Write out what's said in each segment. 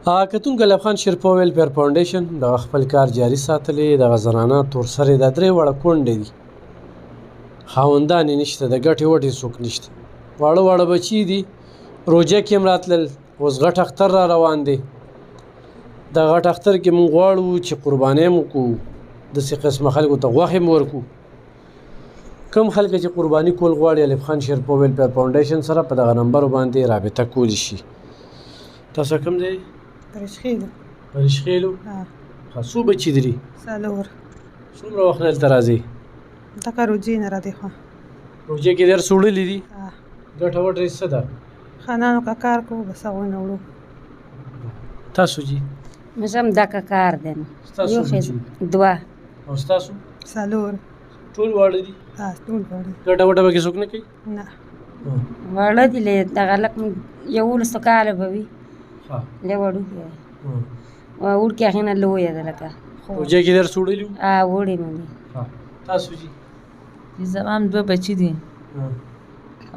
کتونکو ایلب خان شیرپا ویلفیر فاونډیشن دغه خپل کار جاري ساتلی. دغه زنانه تورسرې دا درې واړه کونډې دي، خاوندان یې نشته، د ګټې وټې څوک نشته، واړه واړه بچي دي، روژه کې هم راتلل. اوس غټ اختر را روان دی. د غټ اختر کې موږ غواړو چې قربانۍ هم وکړو، داسې قسمه خلکو ته غوښې هم ورکړو. کم خلک چې قرباني کول غواړي ایلب خان شیرپا ویلفیر فاونډیشن سره په دغه نمبرو باندې رابطه کولی شي. تاسو کوم ځای؟ پرشخیلو. پرشخیلو؟ څو بچي لري؟ څلور. څومره وخت نه دلته راځئ؟ دغه روجې نه راځي خو روژې کې درس وړلي دي؟ ګټه وټه څه ده؟ خانانو که کار کوو بس هغوی نه وړو. تاسو جي؟ موږ هم دغه کار دی نو. ستاسو بچي؟ دوه. او ستاسو؟ څلور. ټول واړه دي؟ ټول واړه. ګټه وټه پکې څوک نه کوي؟ نه. واړه دي دغه لږ 11 کاله به وي. لږ وړوکی دی. وړوکی هغې نه لویه ده لکه. روژې کې درس وړلي وو؟ وړی مې دي. تاسو جي؟ زما هم دوه بچي دي،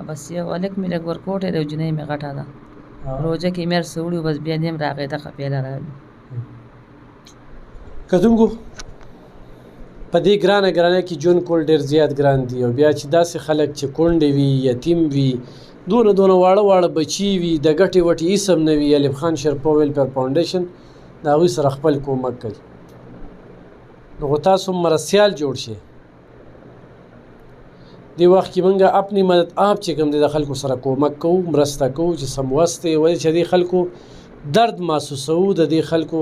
بس یو هلک مې لږ ورکوټی دی او جینۍ مې غټه ده. روژه کې مې هر څه وړي، بس بیا دې هم راغی دغه پیله راغلي. کتونکو په دې ګرانه کې ژوند کول ډېر زیات ګران دي، او بیا چې داسې خلک چې کونډې وي، یتیم وي، دونه واړه بچي وي، د ګټې وټې هېڅ هم نه وي، ایلب خان شیرپا ویلفیر فاونډیشن د هغوی سره خپل کومک کوي. نو تاسو هم مرستیال جوړ شئ. دې وخت کې موږ اپنی مدد آپ چې کوم دی د خلکو سره کومک کوو، مرسته کوو چې سموست دی، ولې چې دې خلکو درد محسوسوو، د دې خلکو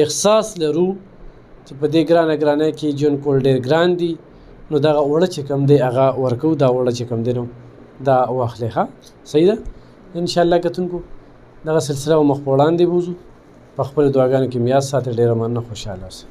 احساس لرو چې په دې ګرانه کې ژوند کول ډېر ګران دي. نو دغه اوړه چې کوم دی هغه ورکوو، دا اوړه چې کوم دی نو دا واخلئ. ښه صحیح ده. انشاءالله کتونکو دغه سلسله به مخ په وړاندې بوځو. په خپلو دعاګانو کې مې یاد ساتئ. ډېره مننه، خوشحاله اوسئ.